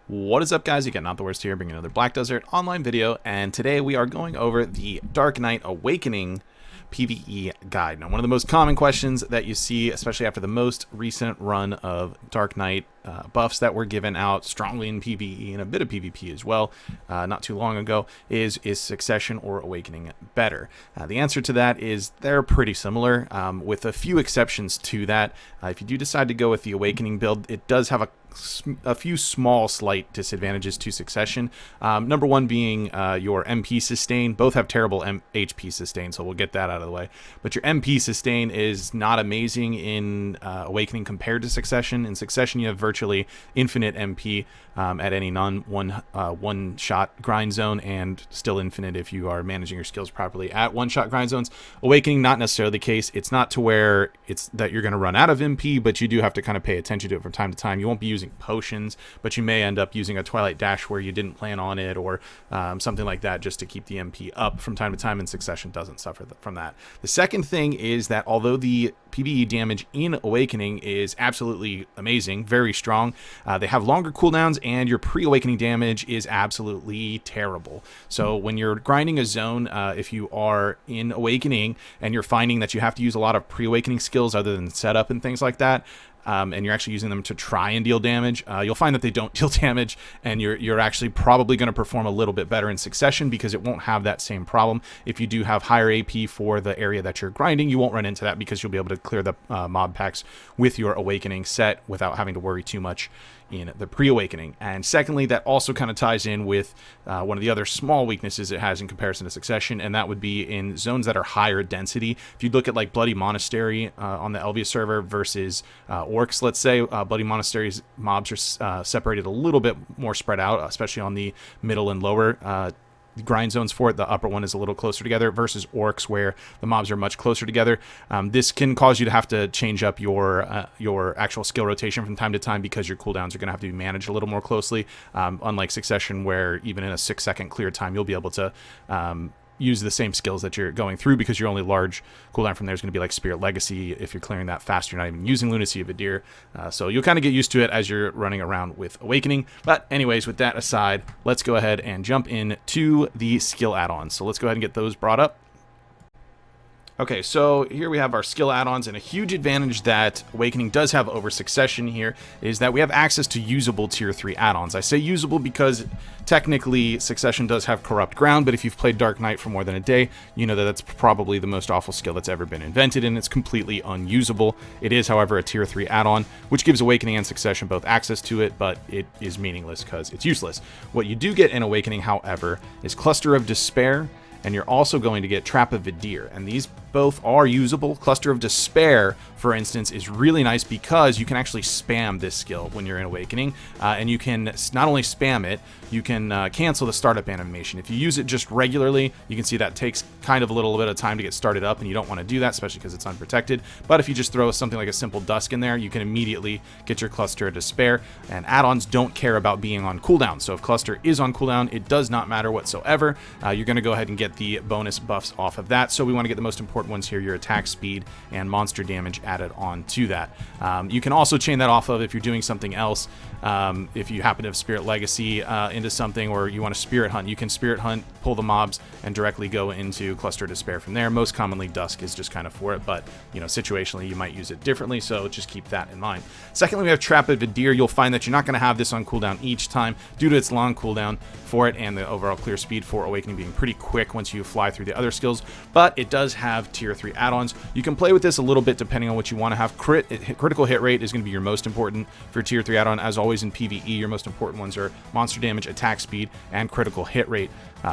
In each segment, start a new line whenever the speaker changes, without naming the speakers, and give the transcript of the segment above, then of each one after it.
What is up, guys? You got NotTheWorst here, bringing another Black Desert online video, and today we are going over the Dark Knight Awakening PvE guide. Now, one of the most common questions that you see, especially after the most recent run of Dark Knight buffs that were given out strongly in PvE and a bit of PvP as well, not too long ago, is Succession or Awakening better? The answer to that is they're pretty similar, with a few exceptions to that. If you do decide to go with the Awakening build, it does have a few small slight disadvantages to Succession. Number one being your MP sustain. Both have terrible HP sustain, so we'll get that out of the way. But your MP sustain is not amazing in Awakening compared to Succession. In Succession, you have virtually infinite MP at any one-shot grind zone, and still infinite if you are managing your skills properly at one-shot grind zones. Awakening, not necessarily the case. It's not to where it's that you're going to run out of MP, but you do have to kind of pay attention to it from time to time. You won't be using potions, but you may end up using a Twilight Dash where you didn't plan on it, or something like that, just to keep the MP up from time to time, and Succession doesn't suffer from that. The second thing is that although the PvE damage in Awakening is absolutely amazing, very strong, they have longer cooldowns, and your pre-Awakening damage is absolutely terrible. So when you're grinding a zone, if you are in Awakening and you're finding that you have to use a lot of pre-Awakening skills other than setup and things like that, and you're actually using them to try and deal damage, you'll find that they don't deal damage, and you're actually probably going to perform a little bit better in Succession because it won't have that same problem. If you do have higher AP for the area that you're grinding, you won't run into that because you'll be able to clear the mob packs with your Awakening set without having to worry too much in the pre-Awakening. And secondly, that also kind of ties in with one of the other small weaknesses it has in comparison to Succession, and that would be in zones that are higher density. If you look at like Bloody Monastery on the Elvia server versus Orcs, let's say, Bloody Monastery's mobs are separated a little bit more spread out, especially on the middle and lower grind zones for it. The upper one is a little closer together versus Orcs, where the mobs are much closer together. This can cause you to have to change up your actual skill rotation from time to time because your cooldowns are going to have to be managed a little more closely, unlike Succession, where even in a 6-second clear time you'll be able to use the same skills that you're going through, because your only large cooldown from there is going to be like Spirit Legacy. If you're clearing that fast, you're not even using Lunacy of Adir. So you'll kind of get used to it as you're running around with Awakening. But anyways, with that aside, let's go ahead and jump into the skill add-ons. So let's go ahead and get those brought up. Okay, so here we have our skill add-ons, and a huge advantage that Awakening does have over Succession here is that we have access to usable tier 3 add-ons. I say usable because technically Succession does have Corrupt Ground, but if you've played Dark Knight for more than a day, you know that that's probably the most awful skill that's ever been invented, and it's completely unusable. It is, however, a tier 3 add-on, which gives Awakening and Succession both access to it, but it is meaningless because it's useless. What you do get in Awakening, however, is Cluster of Despair, and you're also going to get Trap of Adir, and these both are usable. Cluster of Despair, for instance, is really nice because you can actually spam this skill when you're in Awakening, and you can not only spam it, you can cancel the startup animation. If you use it just regularly, you can see that takes kind of a little bit of time to get started up, and you don't want to do that, especially because it's unprotected. But if you just throw something like a simple Dusk in there, you can immediately get your Cluster of Despair, and add-ons don't care about being on cooldown. So if Cluster is on cooldown, it does not matter whatsoever. You're going to go ahead and get the bonus buffs off of that. So we want to get the most important ones here, your attack speed and monster damage added on to that. You can also chain that off of if you're doing something else. If you happen to have Spirit Legacy into something, or you want to Spirit Hunt, you can Spirit Hunt, pull the mobs, and directly go into Cluster of Despair from there. Most commonly Dusk is just kind of for it, but you know, situationally you might use it differently, so just keep that in mind. Secondly, we have Trap of Adir. You'll find that you're not going to have this on cooldown each time due to its long cooldown for it, and the overall clear speed for Awakening being pretty quick once you fly through the other skills, but it does have tier 3 add-ons. You can play with this a little bit depending on what you want to have. Critical hit rate is going to be your most important for tier 3 add-on. As always in PvE, your most important ones are monster damage, attack speed, and critical hit rate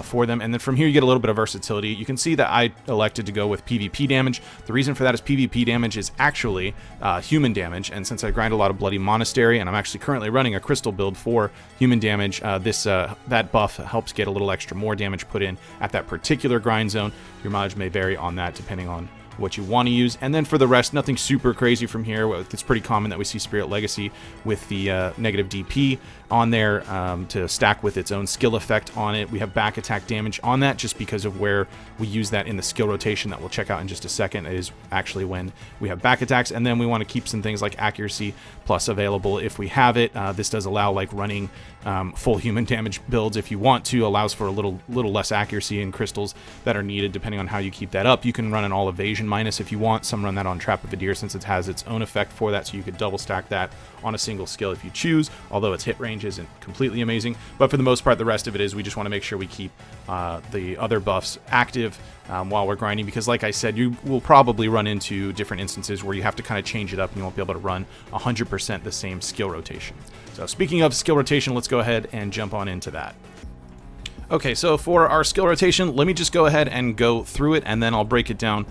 for them. And then from here you get a little bit of versatility. You can see that I elected to go with PvP damage. The reason for that is PvP damage is actually human damage, and since I grind a lot of Bloody Monastery, and I'm actually currently running a crystal build for human damage, that buff helps get a little extra more damage put in at that particular grind zone. Your mileage may vary on that depending on what you want to use. And then for the rest, nothing super crazy from here. It's pretty common that we see Spirit Legacy with the negative DP on there to stack with its own skill effect on it. We have back attack damage on that just because of where we use that in the skill rotation that we'll check out in just a second. It is actually when we have back attacks. And then we want to keep some things like accuracy plus available if we have it. This does allow like running full human damage builds if you want to. Allows for a little less accuracy and crystals that are needed depending on how you keep that up. You can run an all evasion minus if you want. Some run that on Trap of a Deer since it has its own effect for that, so you could double stack that on a single skill if you choose, although its hit range isn't completely amazing. But for the most part, the rest of it is we just want to make sure we keep the other buffs active while we're grinding, because like I said, you will probably run into different instances where you have to kind of change it up and you won't be able to run 100% the same skill rotation. So speaking of skill rotation, let's go ahead and jump on into that. Okay, so for our skill rotation, let me just go ahead and go through it, and then I'll break it down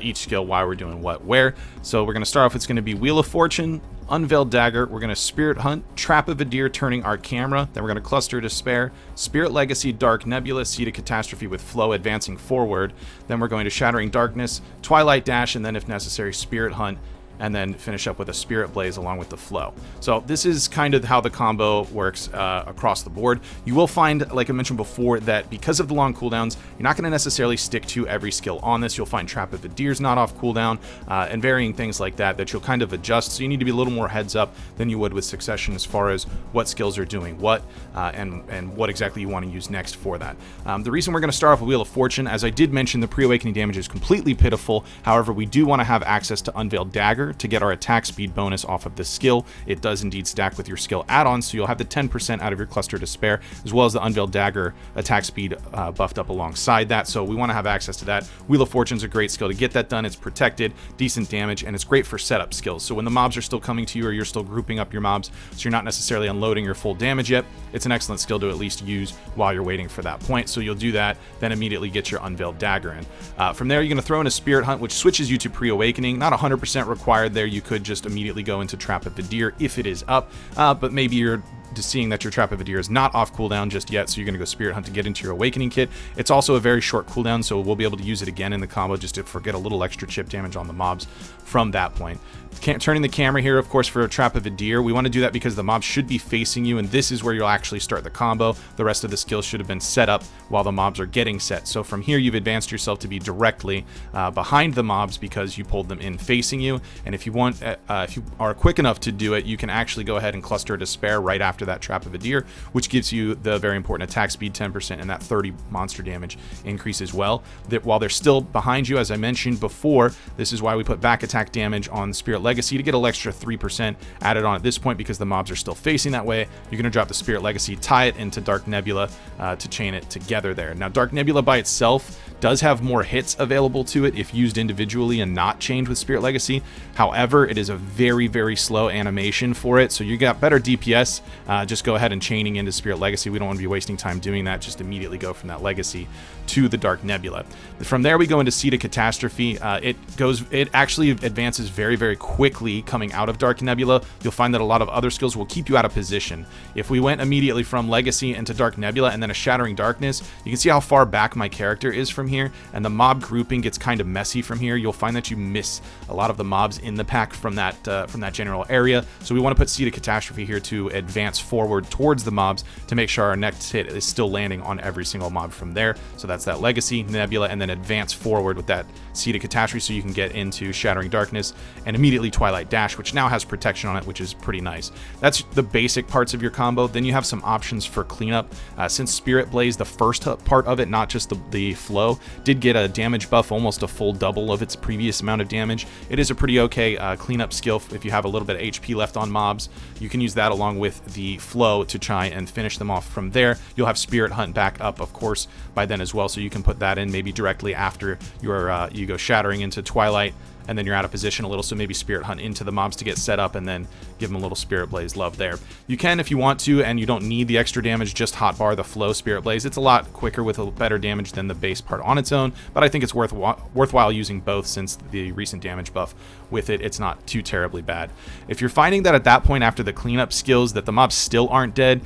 each skill, why we're doing what, where. So we're going to start off, it's going to be Wheel of Fortune, Unveiled Dagger, we're going to Spirit Hunt, Trap of a Deer, turning our camera, then we're going to Cluster Despair, Spirit Legacy, Dark Nebula, Seed of Catastrophe with Flow, advancing forward, then we're going to Shattering Darkness, Twilight Dash, and then if necessary, Spirit Hunt, and then finish up with a Spirit Blaze along with the Flow. So this is kind of how the combo works across the board. You will find, like I mentioned before, that because of the long cooldowns, you're not going to necessarily stick to every skill on this. You'll find Trap of the Deer's not off cooldown, and varying things like that you'll kind of adjust. So you need to be a little more heads up than you would with Succession as far as what skills are doing what, and what exactly you want to use next for that. The reason we're going to start off with Wheel of Fortune, as I did mention, the pre-awakening damage is completely pitiful. However, we do want to have access to Unveiled Dagger to get our attack speed bonus off of this skill. It does indeed stack with your skill add-on, so you'll have the 10% out of your Cluster Despair, as well as the Unveiled Dagger attack speed buffed up alongside that. So we want to have access to that. Wheel of Fortune's a great skill to get that done. It's protected, decent damage, and it's great for setup skills. So when the mobs are still coming to you, or you're still grouping up your mobs, so you're not necessarily unloading your full damage yet, it's an excellent skill to at least use while you're waiting for that point. So you'll do that, then immediately get your Unveiled Dagger in. From there, you're going to throw in a Spirit Hunt, which switches you to pre-awakening. Not 100% required there. You could just immediately go into Trap of the Deer if it is up, but maybe you're just seeing that your Trap of a Deer is not off cooldown just yet, so you're going to go Spirit Hunt to get into your Awakening kit. It's also a very short cooldown, so we'll be able to use it again in the combo just to get a little extra chip damage on the mobs from that point. Turning the camera here, of course, for a Trap of a Deer, we want to do that because the mobs should be facing you, and this is where you'll actually start the combo. The rest of the skills should have been set up while the mobs are getting set. So from here, you've advanced yourself to be directly behind the mobs because you pulled them in facing you. And if you want, if you are quick enough to do it, you can actually go ahead and Cluster Despair right after that Trap of a Deer, which gives you the very important attack speed 10% and that 30 monster damage increase as well. That while they're still behind you, as I mentioned before, this is why we put back attack damage on Spirit Legacy to get an extra 3% added on at this point because the mobs are still facing that way. You're going to drop the Spirit Legacy, tie it into Dark Nebula to chain it together there. Now, Dark Nebula by itself does have more hits available to it if used individually and not chained with Spirit Legacy. However, it is a very, very slow animation for it, so you got better DPS. Just go ahead and chaining into Spirit Legacy. We don't want to be wasting time doing that. Just immediately go from that Legacy to the Dark Nebula. From there, we go into Seed of Catastrophe. It actually advances very, very quickly coming out of Dark Nebula. You'll find that a lot of other skills will keep you out of position. If we went immediately from Legacy into Dark Nebula and then a Shattering Darkness, you can see how far back my character is from here, and the mob grouping gets kind of messy from here. You'll find that you miss a lot of the mobs in the pack from that general area. So we want to put Seed of Catastrophe here to advance forward towards the mobs to make sure our next hit is still landing on every single mob from there. So that's that Legacy, Nebula, and then advance forward with that Seed of Catastrophe so you can get into Shattering Darkness and immediately Twilight Dash, which now has protection on it, which is pretty nice. That's the basic parts of your combo. Then you have some options for cleanup. Since Spirit Blaze, the first part of it, not just the flow, did get a damage buff, almost a full double of its previous amount of damage. It is a pretty okay cleanup skill if you have a little bit of HP left on mobs. You can use that along with the flow to try and finish them off from there. You'll have Spirit Hunt back up, of course, by then as well, so you can put that in maybe directly after your you go Shattering into Twilight and then you're out of position a little, so maybe Spirit Hunt into the mobs to get set up and then give them a little Spirit Blaze love there. You can if you want to, and you don't need the extra damage, just hotbar the flow Spirit Blaze. It's a lot quicker with a better damage than the base part on its own, but I think it's worthwhile using both since the recent damage buff with it, it's not too terribly bad. If you're finding that at that point after the cleanup skills that the mobs still aren't dead,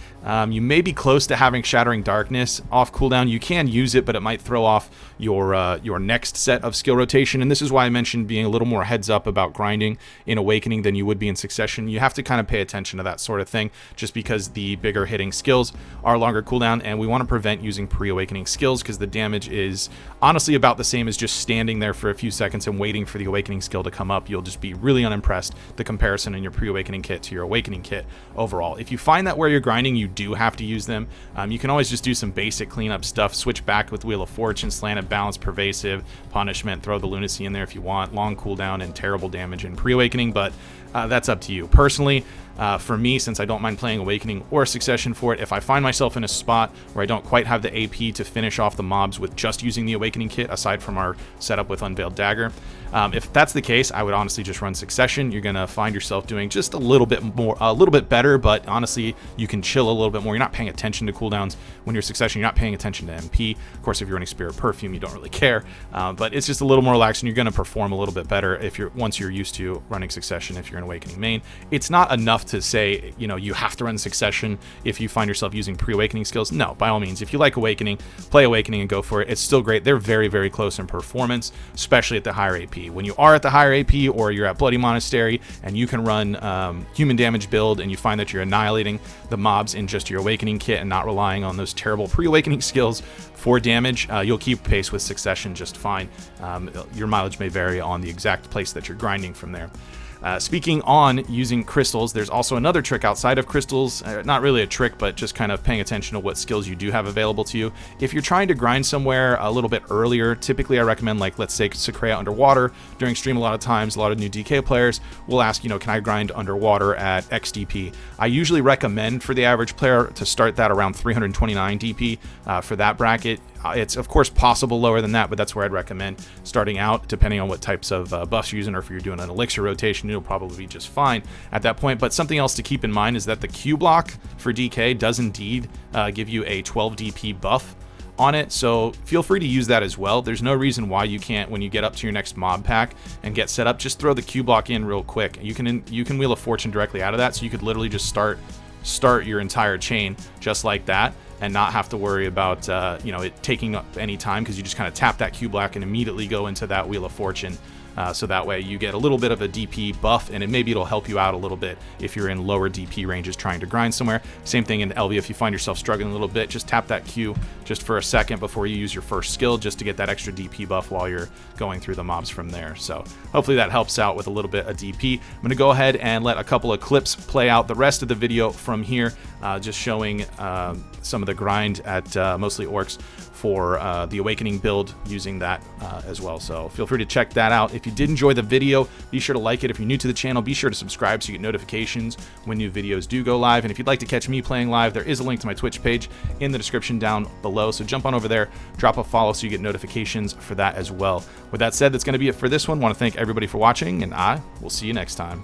you may be close to having Shattering Darkness off cooldown. You can use it, but it might throw off your next set of skill rotation, and this is why I mentioned being a little more heads up about grinding in Awakening than you would be in Succession. You have to kind of pay attention to that sort of thing, just because the bigger hitting skills are longer cooldown, and we want to prevent using pre-Awakening skills because the damage is honestly about the same as just standing there for a few seconds and waiting for the Awakening skill to come up. You'll just be really unimpressed the comparison in your pre-Awakening kit to your Awakening kit overall. If you find that where you're grinding you do have to use them, you can always just do some basic cleanup stuff, switch back with Wheel of Fortune, Slanted Balance, Pervasive, Punishment, throw the Lunacy in there if you want, long cooldown and terrible damage in pre-Awakening, but that's up to you. Personally, for me, since I don't mind playing Awakening or Succession for it, if I find myself in a spot where I don't quite have the AP to finish off the mobs with just using the Awakening kit, aside from our setup with Unveiled Dagger, if that's the case, I would honestly just run Succession. You're gonna find yourself doing just a little bit more, a little bit better, but honestly, you can chill a little bit more. You're not paying attention to cooldowns when you're Succession. You're not paying attention to MP. Of course, if you're running Spirit Perfume, you don't really care, but it's just a little more relaxed, and you're gonna perform a little bit better if once you're used to running Succession. If you're an Awakening main, it's not enough to say, you know, you have to run Succession if you find yourself using pre-Awakening skills. No, by all means, if you like Awakening, play Awakening and go for it. It's still great. They're very, very close in performance, especially at the higher AP. When you are at the higher AP or you're at Bloody Monastery and you can run human damage build and you find that you're annihilating the mobs in just your Awakening kit and not relying on those terrible pre-Awakening skills for damage, you'll keep pace with Succession just fine. Your mileage may vary on the exact place that you're grinding from there. Speaking on using crystals, there's also another trick outside of crystals, not really a trick, but just kind of paying attention to what skills you do have available to you. If you're trying to grind somewhere a little bit earlier, typically I recommend, like, let's say Secrea Underwater. During stream, a lot of times, a lot of new DK players will ask, you know, can I grind Underwater at X DP? I usually recommend for the average player to start that around 329 DP for that bracket. It's of course possible lower than that, but that's where I'd recommend starting out, depending on what types of buffs you're using, or if you're doing an elixir rotation, it'll probably be just fine at that point. But something else to keep in mind is that the Q block for DK does indeed give you a 12 DP buff on it, so feel free to use that as well. There's no reason why you can't, when you get up to your next mob pack and get set up, just throw the Q block in real quick. You can Wheel of Fortune directly out of that, so you could literally just start your entire chain just like that and not have to worry about you know, it taking up any time, because you just kind of tap that Q block and immediately go into that Wheel of Fortune. So that way you get a little bit of a DP buff, and maybe it'll help you out a little bit if you're in lower DP ranges trying to grind somewhere. Same thing in LV, if you find yourself struggling a little bit, just tap that Q just for a second before you use your first skill, just to get that extra DP buff while you're going through the mobs from there. So hopefully that helps out with a little bit of DP. I'm going to go ahead and let a couple of clips play out the rest of the video from here, just showing some of the grind at mostly Orcs for the Awakening build using that as well. So feel free to check that out. If you did enjoy the video, be sure to like it. If you're new to the channel, be sure to subscribe so you get notifications when new videos do go live. And if you'd like to catch me playing live, there is a link to my Twitch page in the description down below. So jump on over there, drop a follow so you get notifications for that as well. With that said, that's going to be it for this one. I want to thank everybody for watching, and I will see you next time.